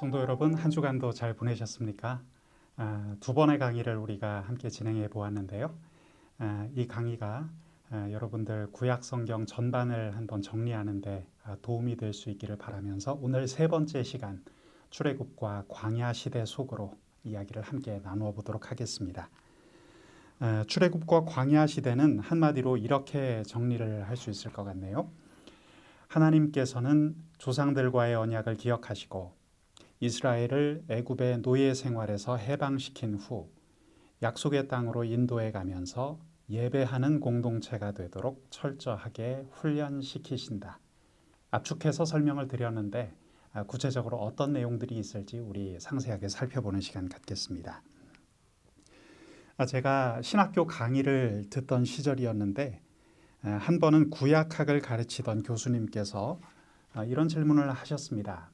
성도 여러분, 한 주간도 잘 보내셨습니까? 두 번의 강의를 우리가 함께 진행해 보았는데요. 이 강의가 여러분들 구약 성경 전반을 한번 정리하는 데 도움이 될 수 있기를 바라면서 오늘 세 번째 시간 출애굽과 광야 시대 속으로 이야기를 함께 나누어 보도록 하겠습니다. 출애굽과 광야 시대는 한마디로 이렇게 정리를 할 수 있을 것 같네요. 하나님께서는 조상들과의 언약을 기억하시고 이스라엘을 애굽의 노예 생활에서 해방시킨 후 약속의 땅으로 인도해 가면서 예배하는 공동체가 되도록 철저하게 훈련시키신다. 압축해서 설명을 드렸는데 구체적으로 어떤 내용들이 있을지 우리 상세하게 살펴보는 시간 갖겠습니다. 제가 신학교 강의를 듣던 시절이었는데 한 번은 구약학을 가르치던 교수님께서 이런 질문을 하셨습니다.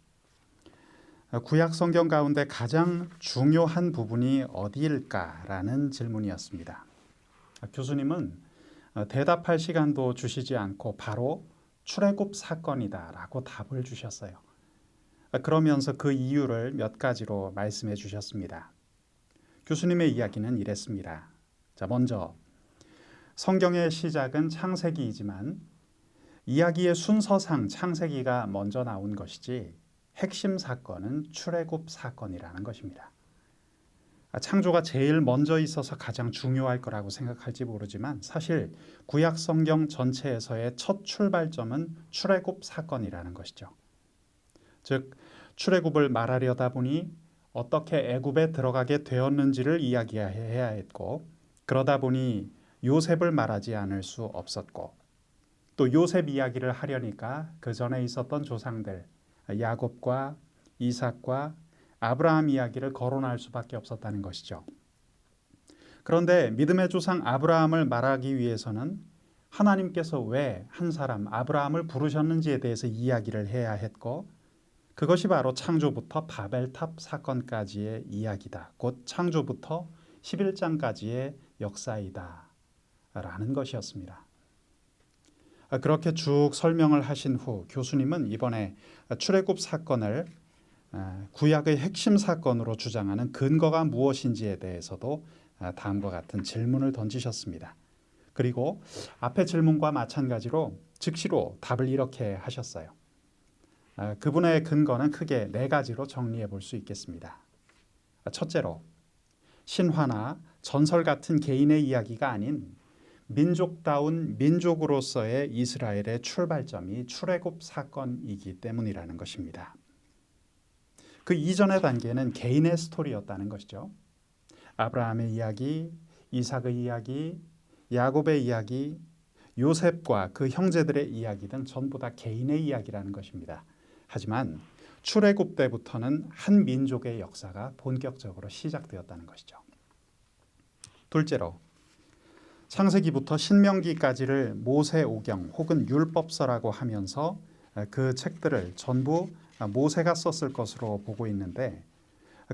구약 성경 가운데 가장 중요한 부분이 어디일까라는 질문이었습니다. 교수님은 대답할 시간도 주시지 않고 바로 출애굽 사건이다라고 답을 주셨어요. 그러면서 그 이유를 몇 가지로 말씀해 주셨습니다. 교수님의 이야기는 이랬습니다. 먼저 성경의 시작은 창세기이지만 이야기의 순서상 창세기가 먼저 나온 것이지 핵심 사건은 출애굽 사건이라는 것입니다. 창조가 제일 먼저 있어서 가장 중요할 거라고 생각할지 모르지만 사실 구약 성경 전체에서의 첫 출발점은 출애굽 사건이라는 것이죠. 즉 출애굽을 말하려다 보니 어떻게 애굽에 들어가게 되었는지를 이야기해야 했고 그러다 보니 요셉을 말하지 않을 수 없었고 또 요셉 이야기를 하려니까 그 전에 있었던 조상들 야곱과 이삭과 아브라함 이야기를 거론할 수밖에 없었다는 것이죠. 그런데 믿음의 조상 아브라함을 말하기 위해서는 하나님께서 왜 한 사람 아브라함을 부르셨는지에 대해서 이야기를 해야 했고 그것이 바로 창조부터 바벨탑 사건까지의 이야기다. 곧 창조부터 11장까지의 역사이다. 라는 것이었습니다. 그렇게 쭉 설명을 하신 후 교수님은 이번에 출애굽 사건을 구약의 핵심 사건으로 주장하는 근거가 무엇인지에 대해서도 다음과 같은 질문을 던지셨습니다. 그리고 앞의 질문과 마찬가지로 즉시로 답을 이렇게 하셨어요. 그분의 근거는 크게 네 가지로 정리해 볼 수 있겠습니다. 첫째로 신화나 전설 같은 개인의 이야기가 아닌 민족다운 민족으로서의 이스라엘의 출발점이 출애굽 사건이기 때문이라는 것입니다. 그 이전의 단계는 개인의 스토리였다는 것이죠. 아브라함의 이야기, 이삭의 이야기, 야곱의 이야기, 요셉과 그 형제들의 이야기 등 전부 다 개인의 이야기라는 것입니다. 하지만 출애굽 때부터는 한 민족의 역사가 본격적으로 시작되었다는 것이죠. 둘째로 창세기부터 신명기까지를 모세오경 혹은 율법서라고 하면서 그 책들을 전부 모세가 썼을 것으로 보고 있는데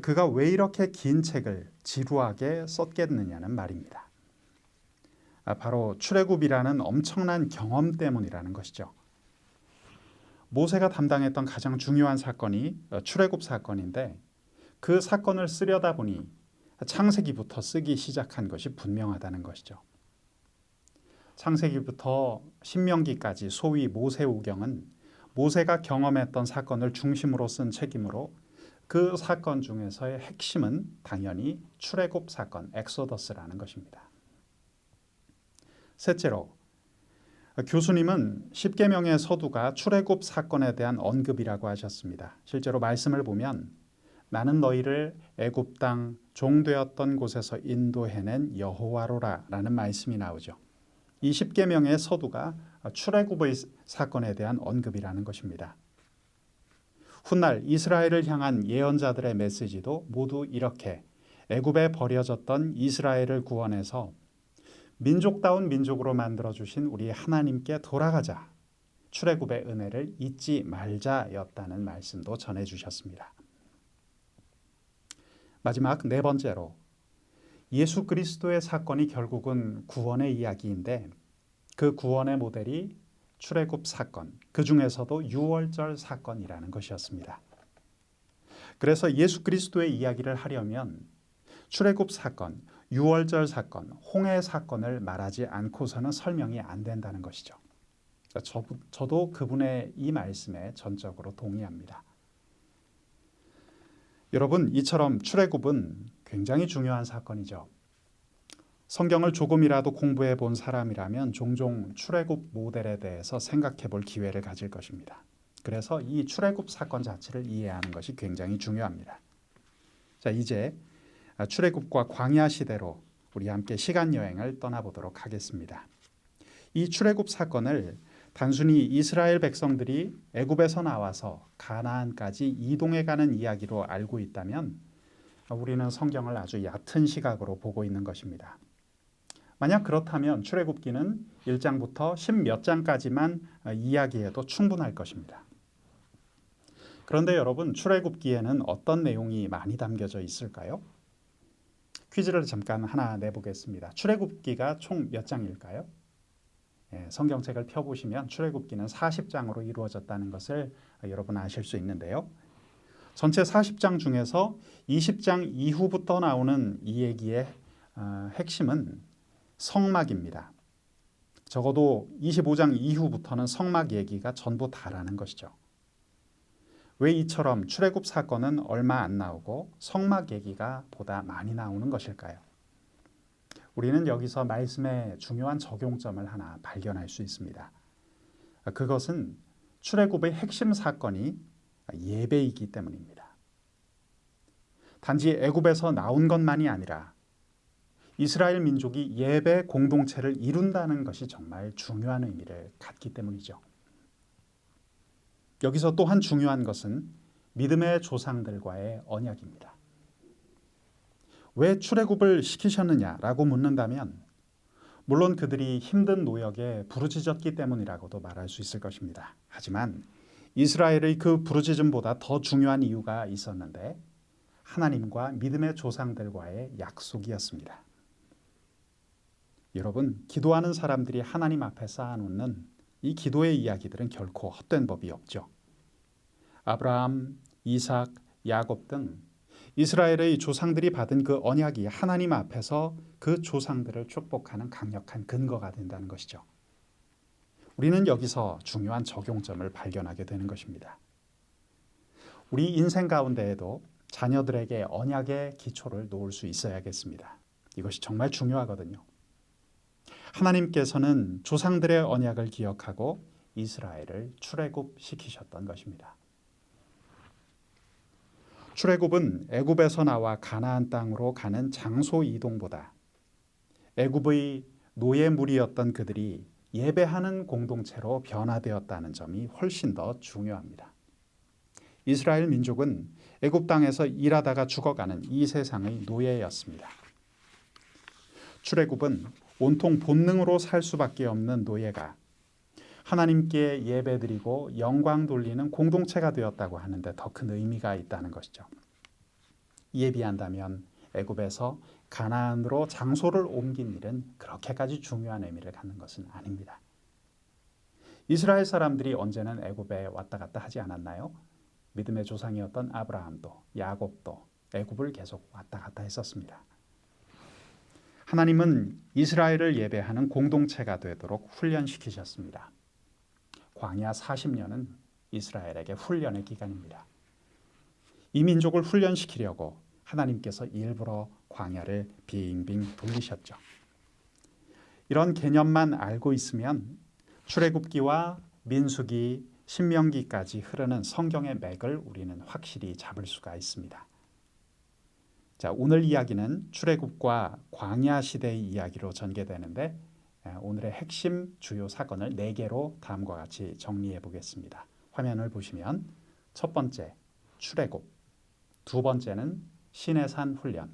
그가 왜 이렇게 긴 책을 지루하게 썼겠느냐는 말입니다. 바로 출애굽이라는 엄청난 경험 때문이라는 것이죠. 모세가 담당했던 가장 중요한 사건이 출애굽 사건인데 그 사건을 쓰려다 보니 창세기부터 쓰기 시작한 것이 분명하다는 것이죠. 창세기부터 신명기까지 소위 모세오경은 모세가 경험했던 사건을 중심으로 쓴 책이므로 그 사건 중에서의 핵심은 당연히 출애굽 사건, 엑소더스라는 것입니다. 셋째로 교수님은 십계명의 서두가 출애굽 사건에 대한 언급이라고 하셨습니다. 실제로 말씀을 보면 나는 너희를 애굽 땅 종되었던 곳에서 인도해낸 여호와로라 라는 말씀이 나오죠. 이 십계명의 서두가 출애굽의 사건에 대한 언급이라는 것입니다. 훗날 이스라엘을 향한 예언자들의 메시지도 모두 이렇게 애굽에 버려졌던 이스라엘을 구원해서 민족다운 민족으로 만들어주신 우리 하나님께 돌아가자. 출애굽의 은혜를 잊지 말자였다는 말씀도 전해주셨습니다. 마지막 네 번째로 예수 그리스도의 사건이 결국은 구원의 이야기인데 그 구원의 모델이 출애굽 사건, 그 중에서도 유월절 사건이라는 것이었습니다. 그래서 예수 그리스도의 이야기를 하려면 출애굽 사건, 유월절 사건, 홍해 사건을 말하지 않고서는 설명이 안 된다는 것이죠. 저도 그분의 이 말씀에 전적으로 동의합니다. 여러분, 이처럼 출애굽은 굉장히 중요한 사건이죠. 성경을 조금이라도 공부해 본 사람이라면 종종 출애굽 모델에 대해서 생각해 볼 기회를 가질 것입니다. 그래서 이 출애굽 사건 자체를 이해하는 것이 굉장히 중요합니다. 자, 이제 출애굽과 광야 시대로 우리 함께 시간 여행을 떠나보도록 하겠습니다. 이 출애굽 사건을 단순히 이스라엘 백성들이 애굽에서 나와서 가나안까지 이동해 가는 이야기로 알고 있다면 우리는 성경을 아주 얕은 시각으로 보고 있는 것입니다. 만약 그렇다면 출애굽기는 1장부터 10몇 장까지만 이야기해도 충분할 것입니다. 그런데 여러분, 출애굽기에는 어떤 내용이 많이 담겨져 있을까요? 퀴즈를 잠깐 하나 내보겠습니다. 출애굽기가 총 몇 장일까요? 성경책을 펴보시면 출애굽기는 40장으로 이루어졌다는 것을 여러분 아실 수 있는데요. 전체 40장 중에서 20장 이후부터 나오는 이 얘기의 핵심은 성막입니다. 적어도 25장 이후부터는 성막 얘기가 전부 다라는 것이죠. 왜 이처럼 출애굽 사건은 얼마 안 나오고 성막 얘기가 보다 많이 나오는 것일까요? 우리는 여기서 말씀의 중요한 적용점을 하나 발견할 수 있습니다. 그것은 출애굽의 핵심 사건이 예배이기 때문입니다. 단지 애굽에서 나온 것만이 아니라 이스라엘 민족이 예배 공동체를 이룬다는 것이 정말 중요한 의미를 갖기 때문이죠. 여기서 또 한 중요한 것은 믿음의 조상들과의 언약입니다. 왜 출애굽을 시키셨느냐라고 묻는다면 물론 그들이 힘든 노역에 부르짖었기 때문이라고도 말할 수 있을 것입니다. 하지만 이스라엘의 그 부르짖음보다 더 중요한 이유가 있었는데 하나님과 믿음의 조상들과의 약속이었습니다. 여러분, 기도하는 사람들이 하나님 앞에 쌓아놓는 이 기도의 이야기들은 결코 헛된 법이 없죠. 아브라함, 이삭, 야곱 등 이스라엘의 조상들이 받은 그 언약이 하나님 앞에서 그 조상들을 축복하는 강력한 근거가 된다는 것이죠. 우리는 여기서 중요한 적용점을 발견하게 되는 것입니다. 우리 인생 가운데에도 자녀들에게 언약의 기초를 놓을 수 있어야겠습니다. 이것이 정말 중요하거든요. 하나님께서는 조상들의 언약을 기억하고 이스라엘을 출애굽시키셨던 것입니다. 출애굽은 애굽에서 나와 가나안 땅으로 가는 장소 이동보다 애굽의 노예물이었던 그들이 예배하는 공동체로 변화되었다는 점이 훨씬 더 중요합니다. 이스라엘 민족은 애굽 땅에서 일하다가 죽어가는 이 세상의 노예였습니다. 출애굽은 온통 본능으로 살 수밖에 없는 노예가 하나님께 예배드리고 영광 돌리는 공동체가 되었다고 하는데 더 큰 의미가 있다는 것이죠. 이에 비한다면 애굽에서 가나안으로 장소를 옮긴 일은 그렇게까지 중요한 의미를 갖는 것은 아닙니다. 이스라엘 사람들이 언제는 애굽에 왔다 갔다 하지 않았나요? 믿음의 조상이었던 아브라함도 야곱도 애굽을 계속 왔다 갔다 했었습니다. 하나님은 이스라엘을 예배하는 공동체가 되도록 훈련시키셨습니다. 광야 40년은 이스라엘에게 훈련의 기간입니다. 이 민족을 훈련시키려고 하나님께서 일부러 광야를 빙빙 돌리셨죠. 이런 개념만 알고 있으면 출애굽기와 민수기, 신명기까지 흐르는 성경의 맥을 우리는 확실히 잡을 수가 있습니다. 자, 오늘 이야기는 출애굽과 광야 시대의 이야기로 전개되는데 오늘의 핵심 주요 사건을 4개로 다음과 같이 정리해 보겠습니다. 화면을 보시면 첫 번째 출애굽, 두 번째는 시내산 훈련,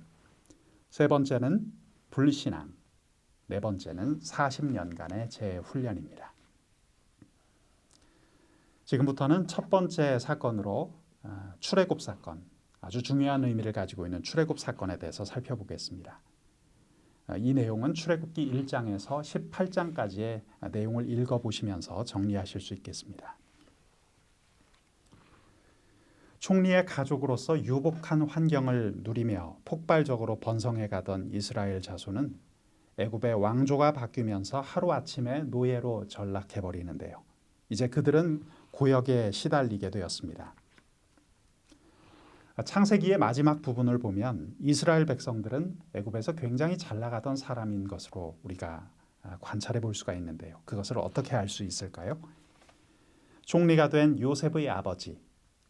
세 번째는 불신앙, 네 번째는 40년간의 재훈련입니다. 지금부터는 첫 번째 사건으로 출애굽 사건, 아주 중요한 의미를 가지고 있는 출애굽 사건에 대해서 살펴보겠습니다. 이 내용은 출애굽기 1장에서 18장까지의 내용을 읽어보시면서 정리하실 수 있겠습니다. 총리의 가족으로서 유복한 환경을 누리며 폭발적으로 번성해 가던 이스라엘 자손은 애굽의 왕조가 바뀌면서 하루아침에 노예로 전락해 버리는데요. 이제 그들은 고역에 시달리게 되었습니다. 창세기의 마지막 부분을 보면 이스라엘 백성들은 애굽에서 굉장히 잘 나가던 사람인 것으로 우리가 관찰해 볼 수가 있는데요. 그것을 어떻게 알 수 있을까요? 총리가 된 요셉의 아버지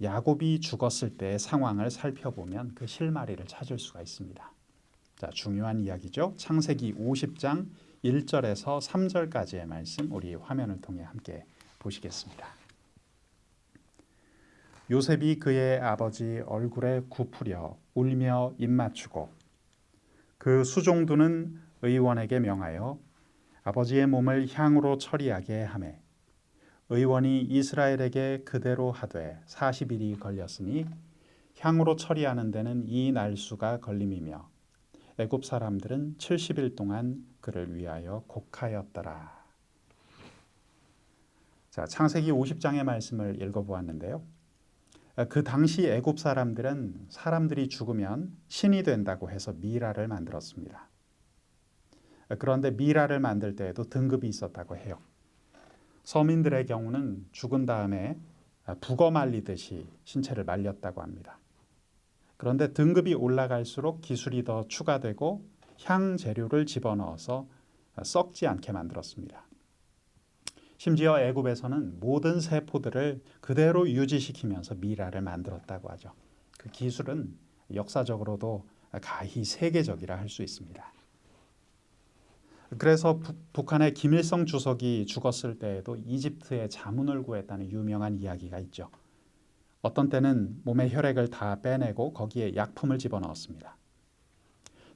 야곱이 죽었을 때의 상황을 살펴보면 그 실마리를 찾을 수가 있습니다. 자, 중요한 이야기죠. 창세기 50장 1절에서 3절까지의 말씀 우리 화면을 통해 함께 보시겠습니다. 요셉이 그의 아버지 얼굴에 굽으려 울며 입맞추고 그 수종두는 의원에게 명하여 아버지의 몸을 향으로 처리하게 하매 의원이 이스라엘에게 그대로 하되 40일이 걸렸으니 향으로 처리하는 데는 이 날수가 걸림이며 애굽 사람들은 70일 동안 그를 위하여 곡하였더라. 자, 창세기 50장의 말씀을 읽어보았는데요. 그 당시 애굽 사람들은 사람들이 죽으면 신이 된다고 해서 미라를 만들었습니다. 그런데 미라를 만들 때에도 등급이 있었다고 해요. 서민들의 경우는 죽은 다음에 북어 말리듯이 신체를 말렸다고 합니다. 그런데 등급이 올라갈수록 기술이 더 추가되고 향 재료를 집어넣어서 썩지 않게 만들었습니다. 심지어 애굽에서는 모든 세포들을 그대로 유지시키면서 미라를 만들었다고 하죠. 그 기술은 역사적으로도 가히 세계적이라 할 수 있습니다. 그래서 북한의 김일성 주석이 죽었을 때에도 이집트의 자문을 구했다는 유명한 이야기가 있죠. 어떤 때는 몸의 혈액을 다 빼내고 거기에 약품을 집어넣었습니다.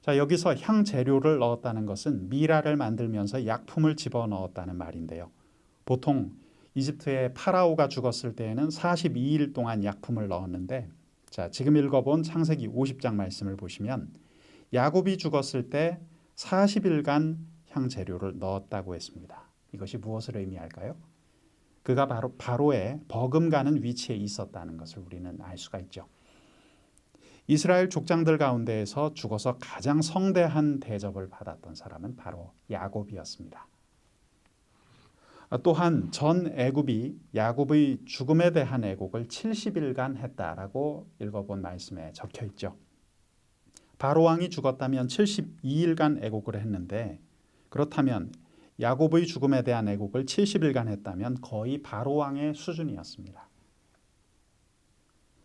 자, 여기서 향 재료를 넣었다는 것은 미라를 만들면서 약품을 집어넣었다는 말인데요. 보통 이집트의 파라오가 죽었을 때에는 42일 동안 약품을 넣었는데, 자, 지금 읽어본 창세기 50장 말씀을 보시면 야곱이 죽었을 때 40일간 향 재료를 넣었다고 했습니다. 이것이 무엇을 의미할까요? 그가 바로 바로의 버금가는 위치에 있었다는 것을 우리는 알 수가 있죠. 이스라엘 족장들 가운데에서 죽어서 가장 성대한 대접을 받았던 사람은 바로 야곱이었습니다. 또한 전 애굽이 야곱의 죽음에 대한 애곡을 70일간 했다라고 읽어본 말씀에 적혀 있죠. 바로 왕이 죽었다면 72일간 애곡을 했는데, 그렇다면 야곱의 죽음에 대한 애곡을 70일간 했다면 거의 바로 왕의 수준이었습니다.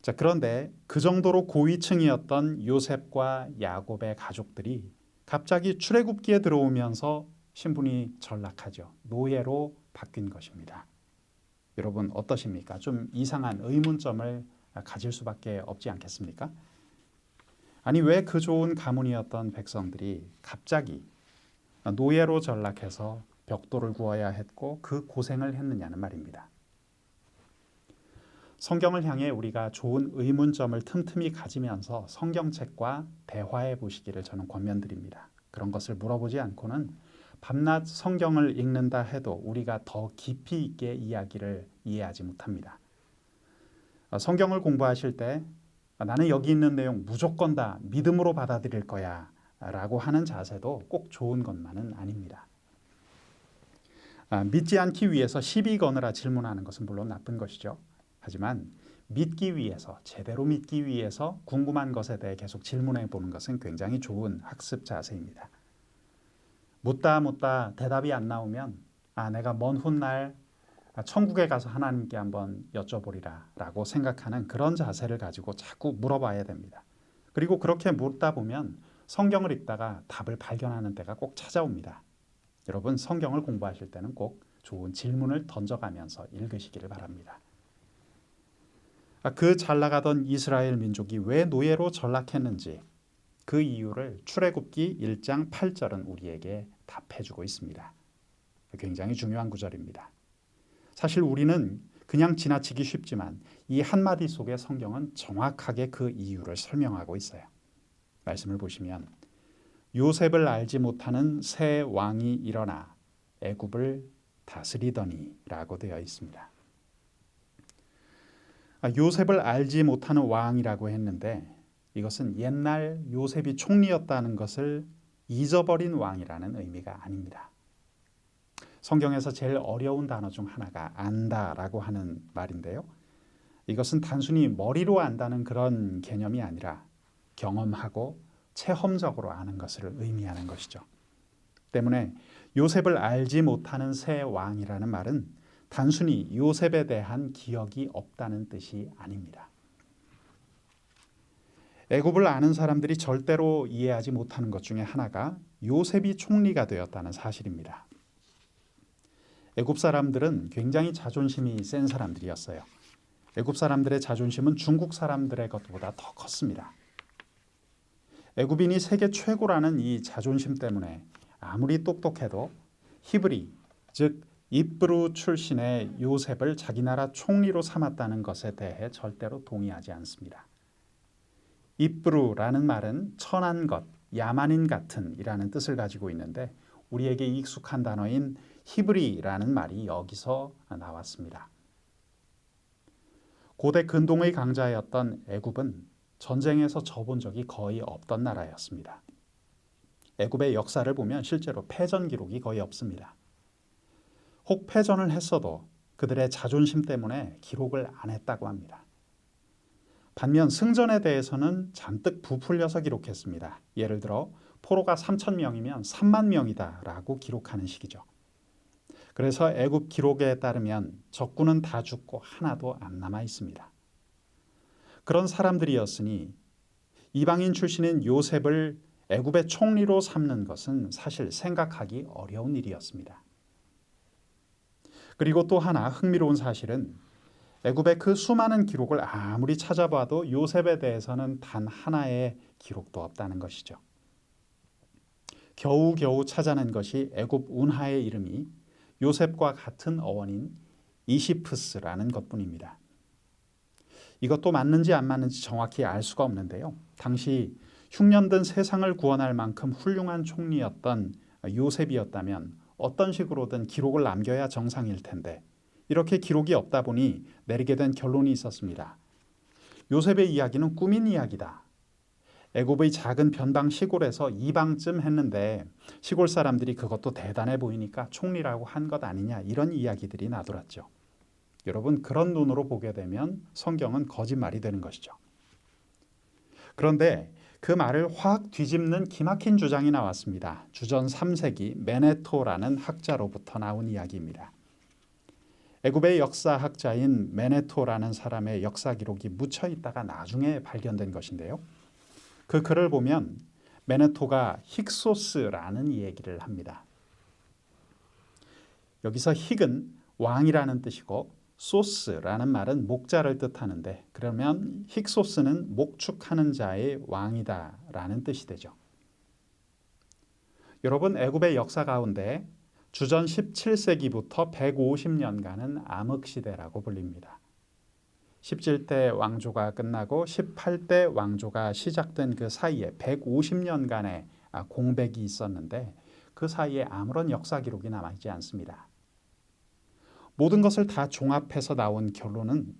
자, 그런데 그 정도로 고위층이었던 요셉과 야곱의 가족들이 갑자기 출애굽기에 들어오면서 신분이 전락하죠. 노예로 바뀐 것입니다. 여러분 어떠십니까? 좀 이상한 의문점을 가질 수밖에 없지 않겠습니까? 아니, 왜 그 좋은 가문이었던 백성들이 갑자기 노예로 전락해서 벽돌을 구워야 했고 그 고생을 했느냐는 말입니다. 성경을 향해 우리가 좋은 의문점을 틈틈이 가지면서 성경책과 대화해 보시기를 저는 권면드립니다. 그런 것을 물어보지 않고는 밤낮 성경을 읽는다 해도 우리가 더 깊이 있게 이야기를 이해하지 못합니다. 성경을 공부하실 때 나는 여기 있는 내용 무조건 다 믿음으로 받아들일 거야 라고 하는 자세도 꼭 좋은 것만은 아닙니다. 믿지 않기 위해서 시비 거느라 질문하는 것은 물론 나쁜 것이죠. 하지만 믿기 위해서, 제대로 믿기 위해서 궁금한 것에 대해 계속 질문해 보는 것은 굉장히 좋은 학습 자세입니다. 묻다 대답이 안 나오면 내가 먼 훗날 천국에 가서 하나님께 한번 여쭤보리라 라고 생각하는 그런 자세를 가지고 자꾸 물어봐야 됩니다. 그리고 그렇게 묻다 보면 성경을 읽다가 답을 발견하는 때가 꼭 찾아옵니다. 여러분 성경을 공부하실 때는 꼭 좋은 질문을 던져가면서 읽으시기를 바랍니다. 그 잘 나가던 이스라엘 민족이 왜 노예로 전락했는지 그 이유를 출애굽기 1장 8절은 우리에게 답해주고 있습니다. 굉장히 중요한 구절입니다. 사실 우리는 그냥 지나치기 쉽지만 이 한마디 속에 성경은 정확하게 그 이유를 설명하고 있어요. 말씀을 보시면 요셉을 알지 못하는 새 왕이 일어나 애굽을 다스리더니 라고 되어 있습니다. 요셉을 알지 못하는 왕이라고 했는데 이것은 옛날 요셉이 총리였다는 것을 잊어버린 왕이라는 의미가 아닙니다. 성경에서 제일 어려운 단어 중 하나가 안다라고 하는 말인데요. 이것은 단순히 머리로 안다는 그런 개념이 아니라 경험하고 체험적으로 아는 것을 의미하는 것이죠. 때문에 요셉을 알지 못하는 새 왕이라는 말은 단순히 요셉에 대한 기억이 없다는 뜻이 아닙니다. 애굽을 아는 사람들이 절대로 이해하지 못하는 것 중에 하나가 요셉이 총리가 되었다는 사실입니다. 애굽 사람들은 굉장히 자존심이 센 사람들이었어요. 애굽 사람들의 자존심은 중국 사람들의 것보다 더 컸습니다. 애굽인이 세계 최고라는 이 자존심 때문에 아무리 똑똑해도 히브리, 즉 이브루 출신의 요셉을 자기 나라 총리로 삼았다는 것에 대해 절대로 동의하지 않습니다. 이브루라는 말은 천한 것, 야만인 같은 이라는 뜻을 가지고 있는데 우리에게 익숙한 단어인 히브리라는 말이 여기서 나왔습니다. 고대 근동의 강자였던 애굽은 전쟁에서 져본 적이 거의 없던 나라였습니다. 애굽의 역사를 보면 실제로 패전 기록이 거의 없습니다. 혹 패전을 했어도 그들의 자존심 때문에 기록을 안 했다고 합니다. 반면 승전에 대해서는 잔뜩 부풀려서 기록했습니다. 예를 들어 포로가 3,000명이면 3만 명이다 라고 기록하는 식이죠. 그래서 애굽 기록에 따르면 적군은 다 죽고 하나도 안 남아 있습니다. 그런 사람들이었으니 이방인 출신인 요셉을 애굽의 총리로 삼는 것은 사실 생각하기 어려운 일이었습니다. 그리고 또 하나 흥미로운 사실은 애굽의 그 수많은 기록을 아무리 찾아봐도 요셉에 대해서는 단 하나의 기록도 없다는 것이죠. 겨우겨우 찾아낸 것이 애굽 운하의 이름이 요셉과 같은 어원인 이시프스라는 것뿐입니다. 이것도 맞는지 안 맞는지 정확히 알 수가 없는데요. 당시 흉년든 세상을 구원할 만큼 훌륭한 총리였던 요셉이었다면 어떤 식으로든 기록을 남겨야 정상일 텐데 이렇게 기록이 없다 보니 내리게 된 결론이 있었습니다. 요셉의 이야기는 꾸민 이야기다. 애굽의 작은 변방 시골에서 이방쯤 했는데 시골 사람들이 그것도 대단해 보이니까 총리라고 한 것 아니냐 이런 이야기들이 나돌았죠. 여러분 그런 눈으로 보게 되면 성경은 거짓말이 되는 것이죠. 그런데 그 말을 확 뒤집는 기막힌 주장이 나왔습니다. 주전 3세기 메네토라는 학자로부터 나온 이야기입니다. 애굽의 역사학자인 메네토라는 사람의 역사 기록이 묻혀 있다가 나중에 발견된 것인데요. 그 글을 보면 메네토가 힉소스라는 얘기를 합니다. 여기서 힉은 왕이라는 뜻이고 소스라는 말은 목자를 뜻하는데 그러면 힉소스는 목축하는 자의 왕이다라는 뜻이 되죠. 여러분 애굽의 역사 가운데 주전 17세기부터 150년간은 암흑시대라고 불립니다. 17대 왕조가 끝나고 18대 왕조가 시작된 그 사이에 150년간의 공백이 있었는데 그 사이에 아무런 역사 기록이 남아있지 않습니다. 모든 것을 다 종합해서 나온 결론은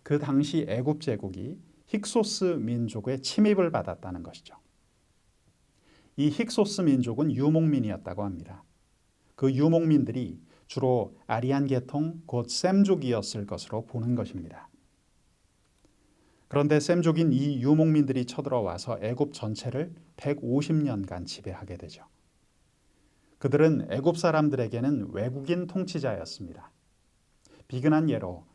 그 당시 애굽 제국이 힉소스 민족의 침입을 받았다는 것이죠. 이 힉소스 민족은 유목민이었다고 합니다. 그 유목민들이 주로 아리안 계통 곧 셈족이었을 것으로 보는 것입니다. 그런데 셈족인 이 유목민들이 쳐들어와서 애굽 전체를 150년간 지배하게 되죠. 그들은 애굽 사람들에게는 외국인 통치자였습니다. 비근한 예로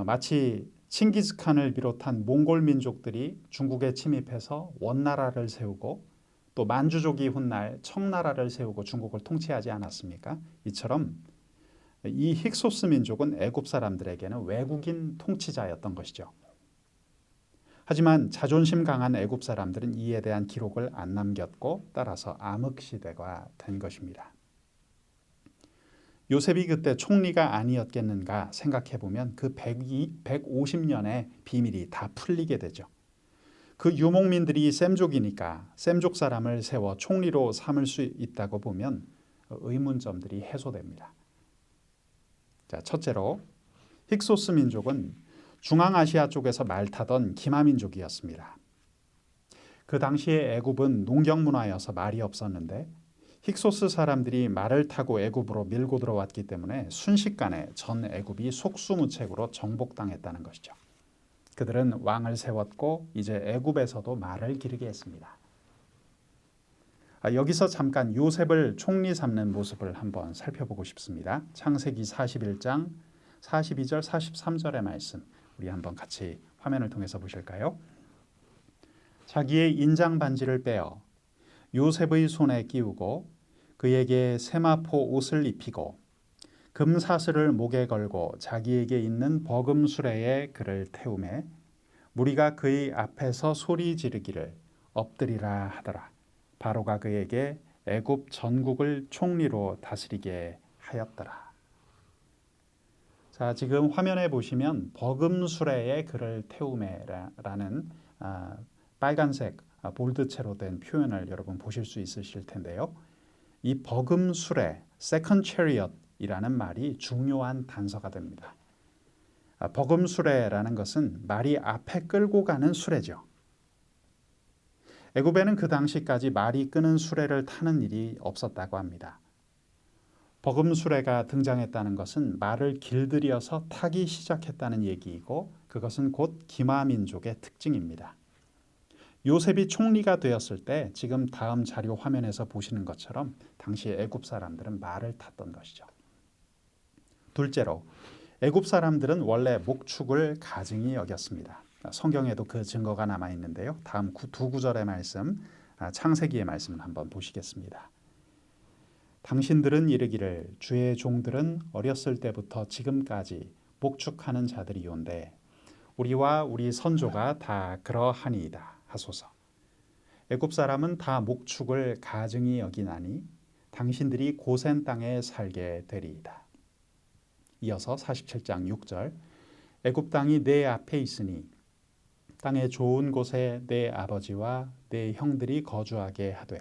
마치 칭기즈칸을 비롯한 몽골 민족들이 중국에 침입해서 원나라를 세우고 또 만주족이 훗날 청나라를 세우고 중국을 통치하지 않았습니까? 이처럼 이 힉소스 민족은 애굽 사람들에게는 외국인 통치자였던 것이죠. 하지만 자존심 강한 애굽 사람들은 이에 대한 기록을 안 남겼고 따라서 암흑시대가 된 것입니다. 요셉이 그때 총리가 아니었겠는가 생각해보면 그 150년의 비밀이 다 풀리게 되죠. 그 유목민들이 셈족이니까 셈족 사람을 세워 총리로 삼을 수 있다고 보면 의문점들이 해소됩니다. 자, 첫째로 힉소스 민족은 중앙아시아 쪽에서 말 타던 기마민족이었습니다. 그 당시에 애굽은 농경 문화여서 말이 없었는데 힉소스 사람들이 말을 타고 애굽으로 밀고 들어왔기 때문에 순식간에 전 애굽이 속수무책으로 정복당했다는 것이죠. 그들은 왕을 세웠고 이제 애굽에서도 말을 기르게 했습니다. 여기서 잠깐 요셉을 총리 삼는 모습을 한번 살펴보고 싶습니다. 창세기 41장 42절 43절의 말씀 우리 한번 같이 화면을 통해서 보실까요? 자기의 인장 반지를 빼어 요셉의 손에 끼우고 그에게 세마포 옷을 입히고 금사슬을 목에 걸고 자기에게 있는 버금 수레에 그를 태우매 무리가 그의 앞에서 소리 지르기를 엎드리라 하더라. 바로가 그에게 애굽 전국을 총리로 다스리게 하였더라. 자, 지금 화면에 보시면 버금 수레에 그를 태우매라는 빨간색 볼드체로 된 표현을 여러분 보실 수 있으실 텐데요. 이 버금 수레, second chariot이라는 말이 중요한 단서가 됩니다. 버금 수레라는 것은 말이 앞에 끌고 가는 수레죠. 애굽에는 그 당시까지 말이 끄는 수레를 타는 일이 없었다고 합니다. 버금 수레가 등장했다는 것은 말을 길들여서 타기 시작했다는 얘기이고 그것은 곧 기마민족의 특징입니다. 요셉이 총리가 되었을 때 지금 다음 자료 화면에서 보시는 것처럼 당시 애굽 사람들은 말을 탔던 것이죠. 둘째로 애굽 사람들은 원래 목축을 가증히 여겼습니다. 성경에도 그 증거가 남아 있는데요. 다음 두 구절의 말씀, 창세기의 말씀을 한번 보시겠습니다. 당신들은 이르기를 주의 종들은 어렸을 때부터 지금까지 목축하는 자들이온데 우리와 우리 선조가 다 그러하니이다 하소서. 애굽 사람은 다 목축을 가증히 여기나니 당신들이 고센 땅에 살게 되리이다. 이어서 47장 6절 애굽 땅이 내 앞에 있으니 땅의 좋은 곳에 내 아버지와 내 형들이 거주하게 하되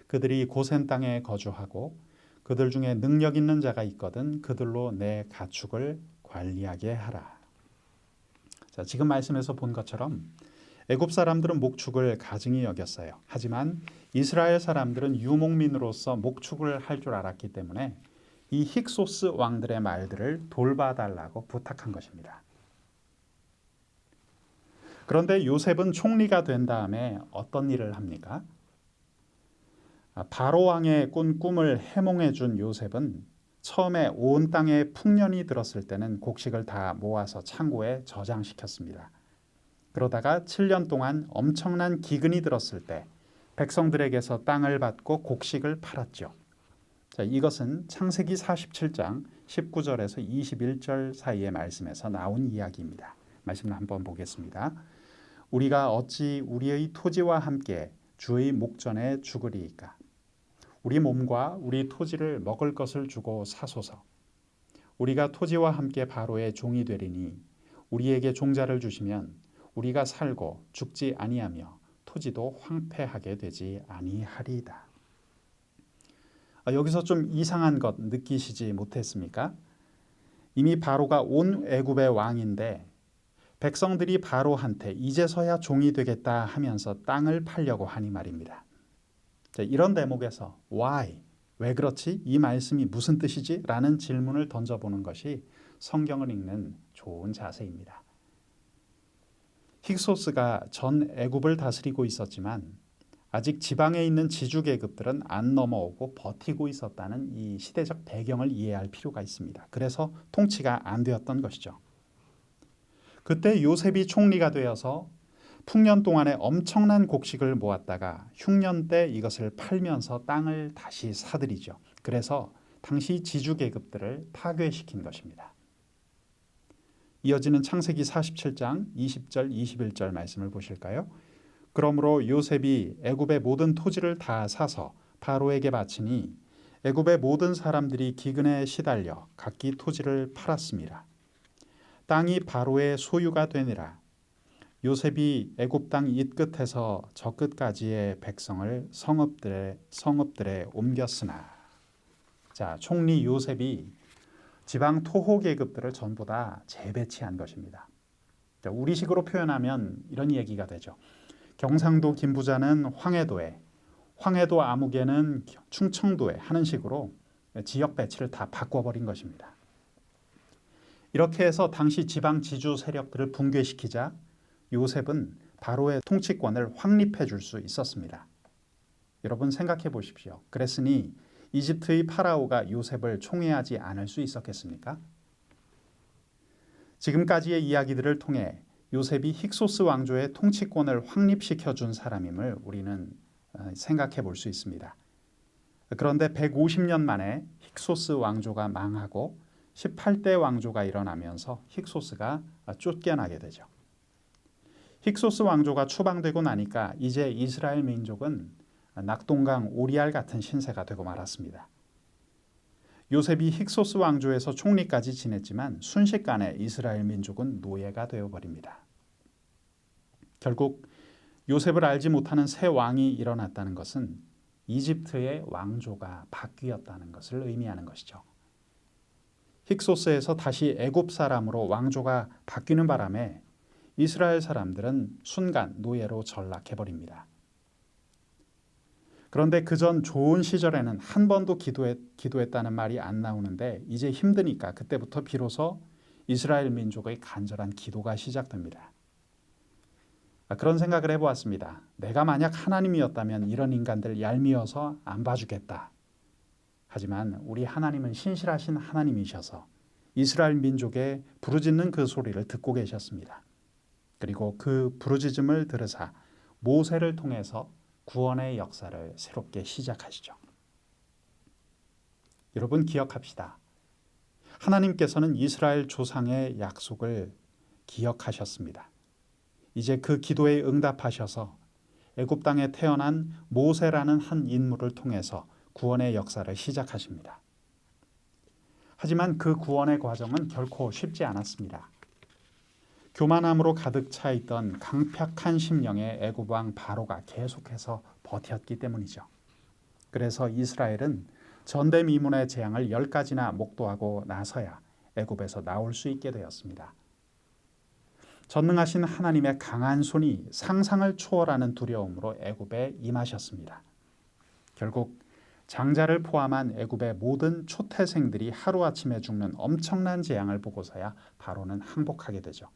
그들이 고센 땅에 거주하고 그들 중에 능력 있는 자가 있거든 그들로 내 가축을 관리하게 하라. 자, 지금 말씀에서 본 것처럼 애굽 사람들은 목축을 가증히 여겼어요. 하지만 이스라엘 사람들은 유목민으로서 목축을 할 줄 알았기 때문에 이 힉소스 왕들의 말들을 돌봐달라고 부탁한 것입니다. 그런데 요셉은 총리가 된 다음에 어떤 일을 합니까? 바로 왕의 꾼 꿈을 해몽해 준 요셉은 처음에 온 땅에 풍년이 들었을 때는 곡식을 다 모아서 창고에 저장시켰습니다. 그러다가 7년 동안 엄청난 기근이 들었을 때 백성들에게서 땅을 받고 곡식을 팔았죠. 자, 이것은 창세기 47장 19절에서 21절 사이의 말씀에서 나온 이야기입니다. 말씀을 한번 보겠습니다. 우리가 어찌 우리의 토지와 함께 주의 목전에 죽으리이까? 우리 몸과 우리 토지를 먹을 것을 주고 사소서. 우리가 토지와 함께 바로의 종이 되리니 우리에게 종자를 주시면 우리가 살고 죽지 아니하며 토지도 황폐하게 되지 아니하리이다. 여기서 좀 이상한 것 느끼시지 못했습니까? 이미 바로가 온 애굽의 왕인데 백성들이 바로한테 이제서야 종이 되겠다 하면서 땅을 팔려고 하니 말입니다. 자, 이런 대목에서 why? 왜 그렇지? 이 말씀이 무슨 뜻이지? 라는 질문을 던져보는 것이 성경을 읽는 좋은 자세입니다. 힉소스가 전 애굽을 다스리고 있었지만 아직 지방에 있는 지주계급들은 안 넘어오고 버티고 있었다는 이 시대적 배경을 이해할 필요가 있습니다. 그래서 통치가 안 되었던 것이죠. 그때 요셉이 총리가 되어서 풍년 동안에 엄청난 곡식을 모았다가 흉년 때 이것을 팔면서 땅을 다시 사들이죠. 그래서 당시 지주계급들을 파괴시킨 것입니다. 이어지는 창세기 47장 20절 21절 말씀을 보실까요? 그러므로 요셉이 애굽의 모든 토지를 다 사서 바로에게 바치니 애굽의 모든 사람들이 기근에 시달려 각기 토지를 팔았습니다. 땅이 바로의 소유가 되니라. 요셉이 애굽 땅 이 끝에서 저 끝까지의 백성을 성읍들에 옮겼으나. 자, 총리 요셉이 지방 토호 계급들을 전부 다 재배치한 것입니다. 우리식으로 표현하면 이런 얘기가 되죠. 경상도 김부자는 황해도에, 황해도 아무개는 충청도에 하는 식으로 지역 배치를 다 바꿔버린 것입니다. 이렇게 해서 당시 지방 지주 세력들을 붕괴시키자 요셉은 바로의 통치권을 확립해 줄 수 있었습니다. 여러분 생각해 보십시오. 그랬으니 이집트의 파라오가 요셉을 총애하지 않을 수 있었겠습니까? 지금까지의 이야기들을 통해 요셉이 힉소스 왕조의 통치권을 확립시켜 준 사람임을 우리는 생각해 볼 수 있습니다. 그런데 150년 만에 힉소스 왕조가 망하고 18대 왕조가 일어나면서 힉소스가 쫓겨나게 되죠. 힉소스 왕조가 추방되고 나니까 이제 이스라엘 민족은 낙동강 오리알 같은 신세가 되고 말았습니다. 요셉이 힉소스 왕조에서 총리까지 지냈지만 순식간에 이스라엘 민족은 노예가 되어버립니다. 결국 요셉을 알지 못하는 새 왕이 일어났다는 것은 이집트의 왕조가 바뀌었다는 것을 의미하는 것이죠. 힉소스에서 다시 애굽 사람으로 왕조가 바뀌는 바람에 이스라엘 사람들은 순간 노예로 전락해버립니다. 그런데 그전 좋은 시절에는 한 번도 기도했다는 말이 안 나오는데 이제 힘드니까 그때부터 비로소 이스라엘 민족의 간절한 기도가 시작됩니다. 그런 생각을 해보았습니다. 내가 만약 하나님이었다면 이런 인간들 얄미워서 안 봐주겠다. 하지만 우리 하나님은 신실하신 하나님이셔서 이스라엘 민족의 부르짖는 그 소리를 듣고 계셨습니다. 그리고 그 부르짖음을 들으사 모세를 통해서 구원의 역사를 새롭게 시작하시죠. 여러분 기억합시다. 하나님께서는 이스라엘 조상의 약속을 기억하셨습니다. 이제 그 기도에 응답하셔서 애굽 땅에 태어난 모세라는 한 인물을 통해서 구원의 역사를 시작하십니다. 하지만 그 구원의 과정은 결코 쉽지 않았습니다. 교만함으로 가득 차 있던 강팍한 심령의 애굽 왕 바로가 계속해서 버텼기 때문이죠. 그래서 이스라엘은 전대미문의 재앙을 10가지나 목도하고 나서야 애굽에서 나올 수 있게 되었습니다. 전능하신 하나님의 강한 손이 상상을 초월하는 두려움으로 애굽에 임하셨습니다. 결국 장자를 포함한 애굽의 모든 초태생들이 하루아침에 죽는 엄청난 재앙을 보고서야 바로는 항복하게 되죠.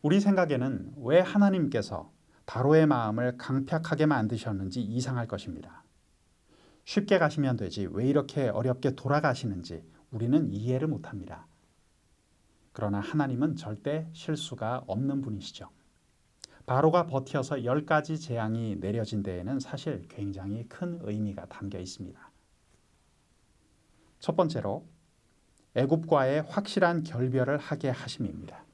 우리 생각에는 왜 하나님께서 바로의 마음을 강팍하게 만드셨는지 이상할 것입니다. 쉽게 가시면 되지 왜 이렇게 어렵게 돌아가시는지 우리는 이해를 못합니다. 그러나 하나님은 절대 실수가 없는 분이시죠. 바로가 버텨서 10가지 재앙이 내려진 데에는 사실 굉장히 큰 의미가 담겨 있습니다. 첫 번째로 애굽과의 확실한 결별을 하게 하심입니다.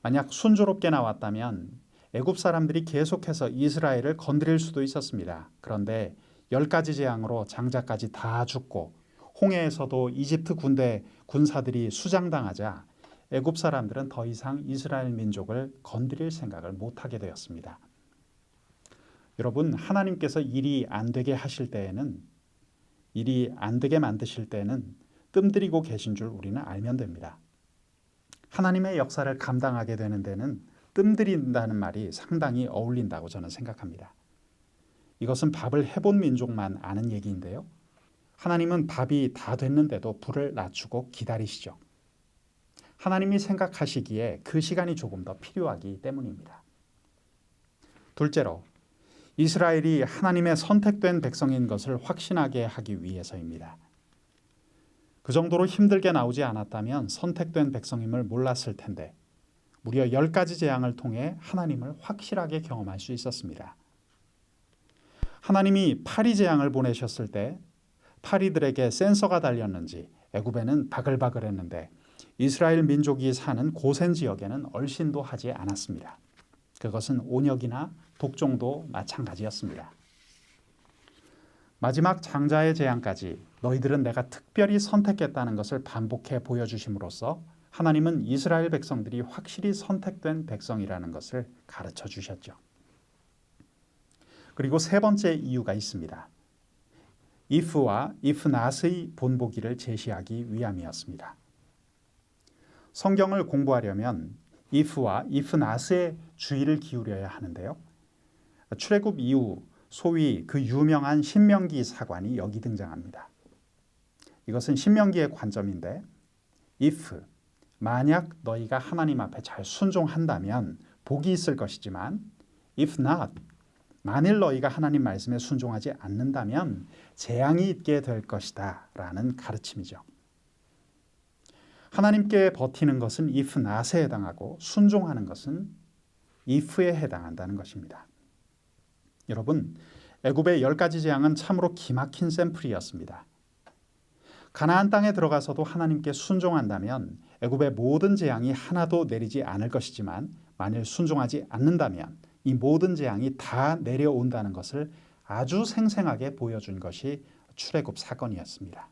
만약 순조롭게 나왔다면 애굽 사람들이 계속해서 이스라엘을 건드릴 수도 있었습니다. 그런데 10가지 재앙으로 장자까지 다 죽고 홍해에서도 이집트 군사들이 수장당하자 애굽 사람들은 더 이상 이스라엘 민족을 건드릴 생각을 못하게 되었습니다. 여러분, 하나님께서 일이 안 되게 하실 때에는, 일이 안 되게 만드실 때는 뜸들이고 계신 줄 우리는 알면 됩니다. 하나님의 역사를 감당하게 되는 데는 뜸들인다는 말이 상당히 어울린다고 저는 생각합니다. 이것은 밥을 해본 민족만 아는 얘기인데요. 하나님은 밥이 다 됐는데도 불을 낮추고 기다리시죠. 하나님이 생각하시기에 그 시간이 조금 더 필요하기 때문입니다. 둘째로, 이스라엘이 하나님의 선택된 백성인 것을 확신하게 하기 위해서입니다. 그 정도로 힘들게 나오지 않았다면 선택된 백성임을 몰랐을 텐데 무려 10가지 재앙을 통해 하나님을 확실하게 경험할 수 있었습니다. 하나님이 파리 재앙을 보내셨을 때 파리들에게 센서가 달렸는지 애굽에는 바글바글했는데 이스라엘 민족이 사는 고센 지역에는 얼씬도 하지 않았습니다. 그것은 온역이나 독종도 마찬가지였습니다. 마지막 장자의 재앙까지 너희들은 내가 특별히 선택했다는 것을 반복해 보여주심으로써 하나님은 이스라엘 백성들이 확실히 선택된 백성이라는 것을 가르쳐 주셨죠. 그리고 세 번째 이유가 있습니다. if와 if not의 본보기를 제시하기 위함이었습니다. 성경을 공부하려면 if와 if not에 주의를 기울여야 하는데요. 출애굽 이후 소위 그 유명한 신명기 사관이 여기 등장합니다. 이것은 신명기의 관점인데 if, 만약 너희가 하나님 앞에 잘 순종한다면 복이 있을 것이지만 if not, 만일 너희가 하나님 말씀에 순종하지 않는다면 재앙이 있게 될 것이다 라는 가르침이죠. 하나님께 버티는 것은 if not에 해당하고 순종하는 것은 if에 해당한다는 것입니다. 여러분, 애굽의 10가지 재앙은 참으로 기막힌 샘플이었습니다. 가나안 땅에 들어가서도 하나님께 순종한다면 애굽의 모든 재앙이 하나도 내리지 않을 것이지만 만일 순종하지 않는다면 이 모든 재앙이 다 내려온다는 것을 아주 생생하게 보여준 것이 출애굽 사건이었습니다.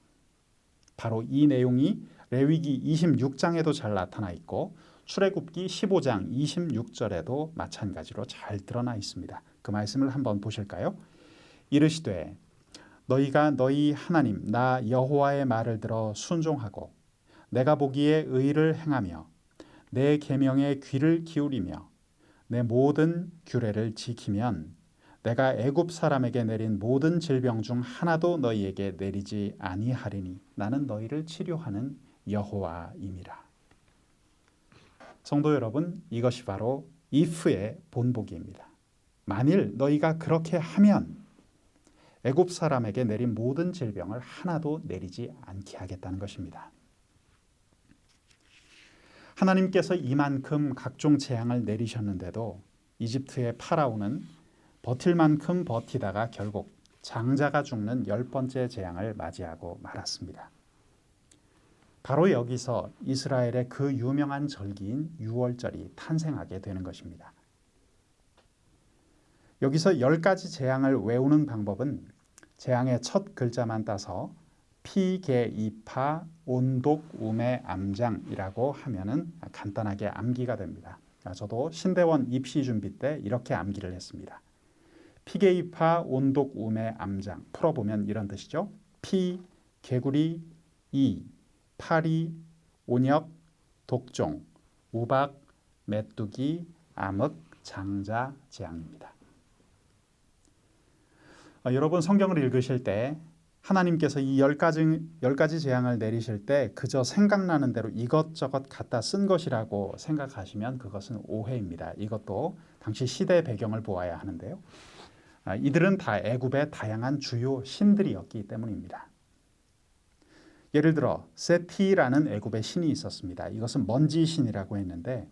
바로 이 내용이 레위기 26장에도 잘 나타나 있고 출애굽기 15장 26절에도 마찬가지로 잘 드러나 있습니다. 그 말씀을 한번 보실까요? 이르시되 너희가 너희 하나님 나 여호와의 말을 들어 순종하고 내가 보기에 의를 행하며 내 계명에 귀를 기울이며 내 모든 규례를 지키면 내가 애굽 사람에게 내린 모든 질병 중 하나도 너희에게 내리지 아니하리니 나는 너희를 치료하는 여호와임이라. 성도 여러분, 이것이 바로 if의 본보기입니다. 만일 너희가 그렇게 하면 애굽 사람에게 내린 모든 질병을 하나도 내리지 않게 하겠다는 것입니다. 하나님께서 이만큼 각종 재앙을 내리셨는데도 이집트의 파라오는 버틸 만큼 버티다가 결국 장자가 죽는 10번째 재앙을 맞이하고 말았습니다. 바로 여기서 이스라엘의 그 유명한 절기인 유월절이 탄생하게 되는 것입니다. 여기서 10가지 재앙을 외우는 방법은 재앙의 첫 글자만 따서 피게이파 온독 우메 암장이라고 하면은 간단하게 암기가 됩니다. 저도 신대원 입시 준비 때 이렇게 암기를 했습니다. 피게이파 온독 우메 암장 풀어보면 이런 뜻이죠. 피, 개구리, 이, 파리, 온역, 독종, 우박, 메뚜기, 암흑, 장자, 재앙입니다. 여러분 성경을 읽으실 때 하나님께서 이 10가지 재앙을 내리실 때 그저 생각나는 대로 이것저것 갖다 쓴 것이라고 생각하시면 그것은 오해입니다. 이것도 당시 시대 배경을 보아야 하는데요. 이들은 다 애굽의 다양한 주요 신들이었기 때문입니다. 예를 들어 세티라는 애굽의 신이 있었습니다. 이것은 먼지 신이라고 했는데